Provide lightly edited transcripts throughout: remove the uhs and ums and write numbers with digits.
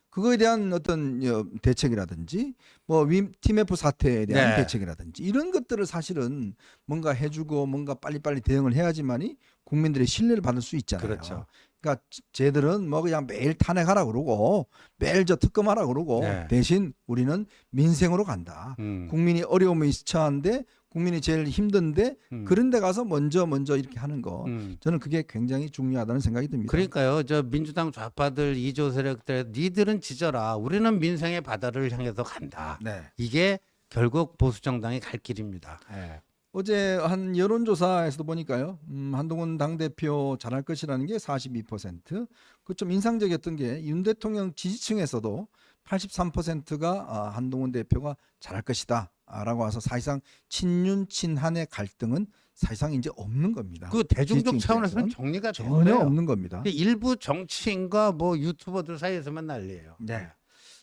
그거에 대한 어떤 대책이라든지 뭐 TMF 사태에 대한 네. 대책이라든지 이런 것들을 사실은 뭔가 해주고 뭔가 빨리빨리 대응을 해야지만이 국민들의 신뢰를 받을 수 있잖아요. 그렇죠. 그러니까 쟤들은 뭐 그냥 매일 탄핵하라 그러고 매일 저 특검하라 그러고 네. 대신 우리는 민생으로 간다. 국민이 어려움이 처한데 국민이 제일 힘든데 그런 데 가서 먼저 이렇게 하는 거 저는 그게 굉장히 중요하다는 생각이 듭니다. 그러니까요. 저 민주당 좌파들 이조 세력들 니들은 지져라. 우리는 민생의 바다를 향해서 간다. 네. 이게 결국 보수 정당이 갈 길입니다. 네. 어제 한 여론조사에서도 보니까요. 한동훈 당대표 잘할 것이라는 게 42%. 그 좀 인상적이었던 게 윤 대통령 지지층에서도 83%가 한동훈 대표가 잘할 것이다 라고 와서 사실상 친윤 친한의 갈등은 사실상 이제 없는 겁니다. 그 대중적 지지층 차원에서는 입장에서는 정리가 된 전혀 거예요. 없는 겁니다. 일부 정치인과 뭐 유튜버들 사이에서만 난리예요. 네.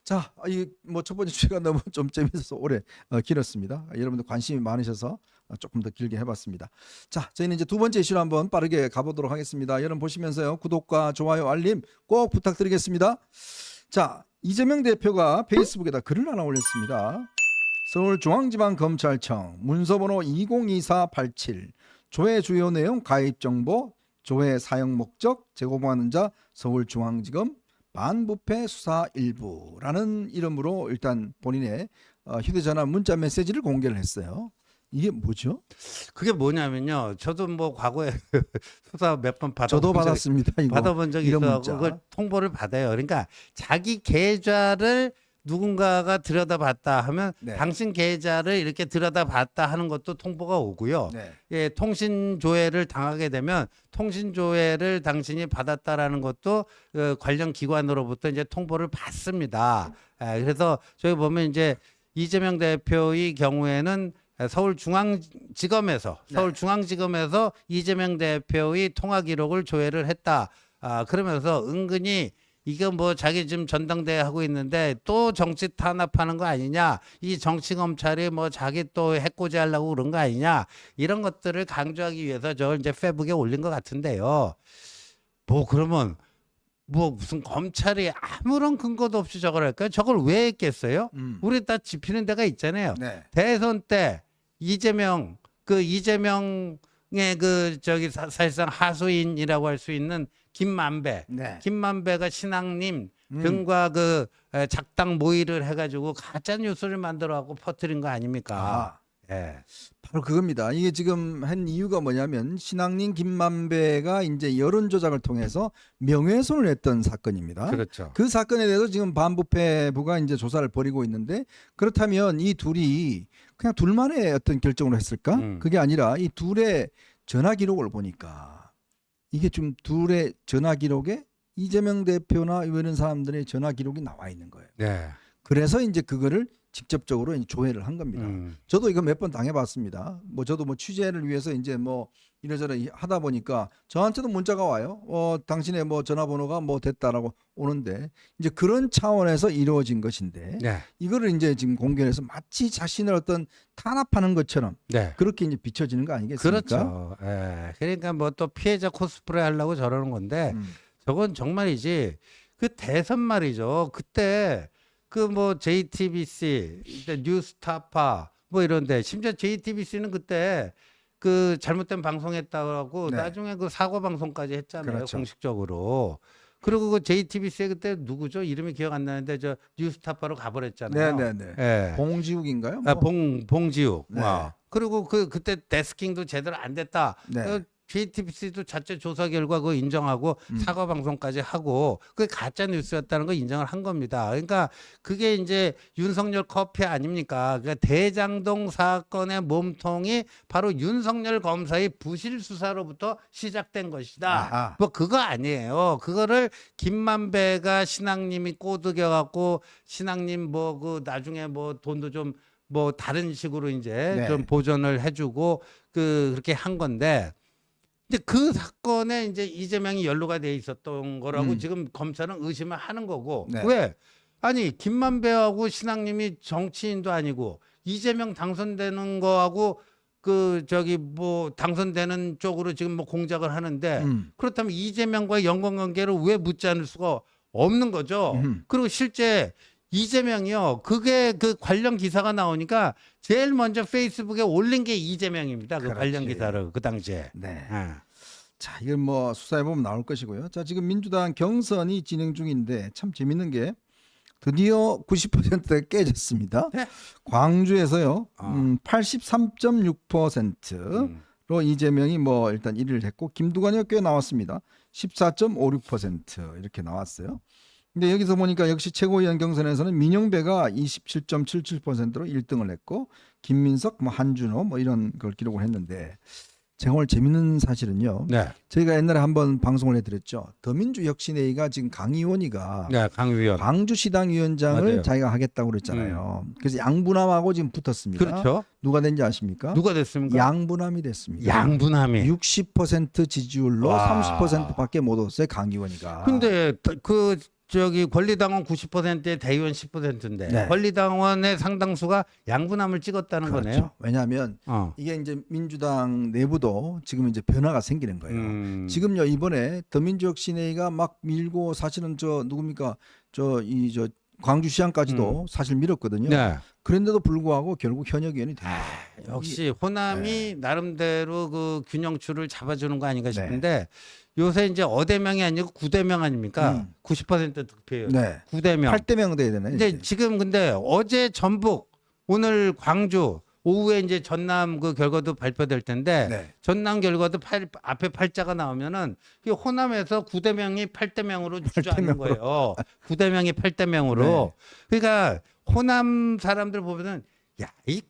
자, 이 뭐 첫 번째 주제가 너무 좀 재미있어서 오래 길었습니다. 여러분들 관심이 많으셔서 조금 더 길게 해봤습니다. 자, 저희는 이제 두 번째 이슈로 한번 빠르게 가보도록 하겠습니다. 여러분 보시면서요, 구독과 좋아요, 알림 꼭 부탁드리겠습니다. 자, 이재명 대표가 페이스북에다 글을 하나 올렸습니다. 서울중앙지방검찰청 문서번호 202487 조회 주요 내용 가입 정보 조회 사용 목적 제공하는 자 서울중앙지검 반부패 수사 일부라는 이름으로 일단 본인의 휴대전화 문자 메시지를 공개를 했어요. 이게 뭐죠? 그게 뭐냐면요. 저도 뭐 과거에 수사 몇 번 저도 받았습니다. 이거 받아본 적이 이런 있어서 문자. 그걸 통보를 받아요. 그러니까 자기 계좌를 누군가가 들여다봤다 하면 네. 당신 계좌를 이렇게 들여다봤다 하는 것도 통보가 오고요. 네. 예, 통신 조회를 당하게 되면 통신 조회를 당신이 받았다라는 것도 관련 기관으로부터 이제 통보를 받습니다. 그래서 저희 보면 이제 이재명 대표의 경우에는 서울중앙지검에서 이재명 대표의 통화 기록을 조회를 했다. 그러면서 은근히 이거 뭐 자기 지금 전당대회 하고 있는데 또 정치 탄압하는 거 아니냐, 이 정치 검찰이 뭐 자기 또 해코지 하려고 그런 거 아니냐, 이런 것들을 강조하기 위해서 저걸 이제 페북에 올린 것 같은데요. 뭐 그러면 뭐 무슨 검찰이 아무런 근거도 없이 저걸 할까요? 저걸 왜 했겠어요? 우리 다 짚히는 데가 있잖아요. 네. 대선 때 이재명의 그 저기 사실상 하수인이라고 할 수 있는 김만배, 네. 김만배가 신앙님 등과 그 작당 모의를 해가지고 가짜 뉴스를 만들어갖고 퍼뜨린 거 아닙니까? 예. 바로 그겁니다. 이게 지금 한 이유가 뭐냐면 신앙린 김만배가 이제 여론 조작을 통해서 명예훼손을 했던 사건입니다. 그렇죠. 그 사건에 대해서 지금 반부패부가 이제 조사를 벌이고 있는데, 그렇다면 이 둘이 그냥 둘만의 어떤 결정으로 했을까? 그게 아니라 이 둘의 전화 기록을 보니까 이게 좀 둘의 전화 기록에 이재명 대표나 이런 사람들의 전화 기록이 나와 있는 거예요. 네. 그래서 이제 그거를 직접적으로 이제 조회를 한 겁니다. 저도 이거 몇 번 당해봤습니다. 뭐 저도 뭐 취재를 위해서 이제 뭐 이래저래 하다 보니까 저한테도 문자가 와요. 당신의 뭐 전화번호가 뭐 됐다라고 오는데, 이제 그런 차원에서 이루어진 것인데, 네. 이거를 이제 지금 공개해서 마치 자신을 어떤 탄압하는 것처럼 네. 그렇게 이제 비춰지는 거 아니겠습니까? 그렇죠. 예. 그러니까 뭐 또 피해자 코스프레 하려고 저러는 건데 저건 정말이지. 그 대선 말이죠. 그때 그 뭐 JTBC, 뉴스타파 뭐 이런데, 심지어 JTBC는 그때 그 잘못된 방송했다고 네. 나중에 그 사과 방송까지 했잖아요. 그렇죠. 공식적으로. 그리고 그 JTBC에 그때 누구죠? 이름이 기억 안 나는데 저 뉴스타파로 가버렸잖아요. 네네네. 예. 봉지욱인가요? 뭐. 봉지욱. 네. 그리고 그때 데스킹도 제대로 안 됐다. 네. JTBC도 자체 조사 결과 그거 인정하고 사과 방송까지 하고 그게 가짜 뉴스였다는 거 인정을 한 겁니다. 그러니까 그게 이제 윤석열 커피 아닙니까? 그러니까 대장동 사건의 몸통이 바로 윤석열 검사의 부실 수사로부터 시작된 것이다. 아하. 뭐 그거 아니에요. 그거를 김만배가 신앙님이 꼬드겨 갖고 신앙님 뭐 그 나중에 뭐 돈도 좀 뭐 다른 식으로 이제 네. 좀 보전을 해주고 그렇게 한 건데, 이제 그 사건에 이제 이재명이 연루가 돼 있었던 거라고 지금 검찰은 의심을 하는 거고. 네. 왜? 아니 김만배하고 신앙님이 정치인도 아니고 이재명 당선되는 거하고 그 저기 뭐 당선되는 쪽으로 지금 뭐 공작을 하는데, 그렇다면 이재명과의 연관관계를 왜 묻지 않을 수가 없는 거죠. 음흠. 그리고 실제 이재명이요. 그게 그 관련 기사가 나오니까 제일 먼저 페이스북에 올린 게 이재명입니다. 그 관련 그렇지. 기사를 그 당시에. 네. 예. 자, 이건 뭐 수사해 보면 나올 것이고요. 자, 지금 민주당 경선이 진행 중인데 참 재밌는 게 드디어 90%가 깨졌습니다. 네. 광주에서요. 어. 83.6%로 이재명이 뭐 일단 1위를 했고 김두관이 꽤 나왔습니다. 14.56% 이렇게 나왔어요. 근데 여기서 보니까 역시 최고위원 경선에서는 민영배가 27.77%로 1등을 했고 김민석, 뭐 한준호 뭐 이런 걸 기록을 했는데 제가 오늘 재밌는 사실은요. 네. 저희가 옛날에 한번 방송을 해드렸죠. 더민주혁신회의가 지금 강의원이가 네, 강 의원. 광주시당 위원장을 맞아요. 자기가 하겠다고 그랬잖아요. 그래서 양분함하고 지금 붙었습니다. 그렇죠. 누가 된지 아십니까? 누가 됐습니까? 양분함이 됐습니다. 양분함이. 60% 지지율로 와. 30%밖에 못 얻었어요. 강의원이가. 근데 그 저기 권리당원 90%에 대의원 10%인데 네. 권리당원의 상당수가 양분함을 찍었다는 그렇죠. 거네요. 왜냐하면 어. 이게 이제 민주당 내부도 지금 이제 변화가 생기는 거예요. 지금 지금요 이번에 더민주혁신회의가 막 밀고 사실은 저 누굽니까 저 광주시장까지도 사실 밀었거든요. 네. 그런데도 불구하고 결국 현역 의원이 됩니다. 역시 호남이 나름대로 그 균형추를 잡아주는 거 아닌가 네. 싶은데 요새 이제 어대명이 아니고 구대명 아닙니까? 90% 득표율. 네. 구대명. 8대 명 돼야 되네. 근데 이제. 지금 근데 어제 전북, 오늘 광주, 오후에 이제 전남 그 결과도 발표될 텐데 네. 전남 결과도 앞에 팔자가 나오면은 이 호남에서 9대0이 8대0으로 주저하는 거예요. 9대0이 8대0으로. 그러니까 호남 사람들 보면은 야, 이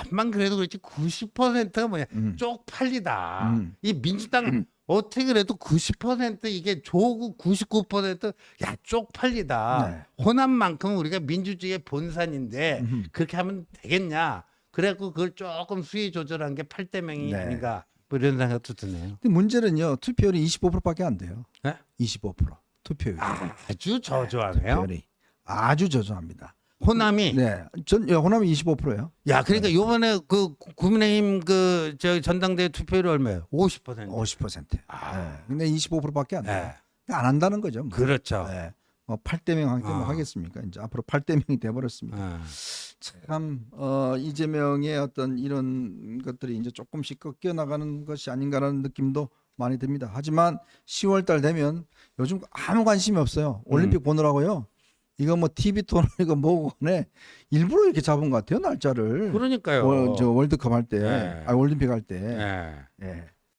암만 그래도 그렇지 90%가 뭐야? 쪽팔리다. 이 민주당 어떻게 그래도 90% 이게 조국 99%야 쪽팔리다. 네. 호남만큼 우리가 민주주의의 본산인데 음흠. 그렇게 하면 되겠냐? 그래갖고 그걸 조금 수위 조절한 게 8대0이 네. 아닌가 뭐 이런 생각도 드네요. 근데 문제는요 투표율이 25%밖에 안 돼요. 네? 25% 투표율. 아주 저조하네요. 투표율이 아주 저조합니다. 호남이 네, 호남이 25%예요. 야 그러니까 요번에 그 국민의힘 그 저 전당대회 투표율이 얼마예요? 50%. 50%. 아. 네. 근데 25%밖에 안 돼요. 네. 안 한다는 거죠. 뭐. 그렇죠. 네. 뭐 8대 명 하기 때문에 어. 하겠습니까? 이제 앞으로 8대 명이 돼 버렸습니다. 아. 참 이재명의 어떤 이런 것들이 이제 조금씩 꺾여 나가는 것이 아닌가라는 느낌도 많이 듭니다. 하지만 10월 달 되면 요즘 아무 관심이 없어요. 올림픽 보느라고요. 이거 뭐 TV 토론 이거 뭐고 네 일부러 이렇게 잡은 것 같아요 날짜를. 그러니까요. 저 월드컵 할 때, 네. 올림픽 할 때. 네. 예.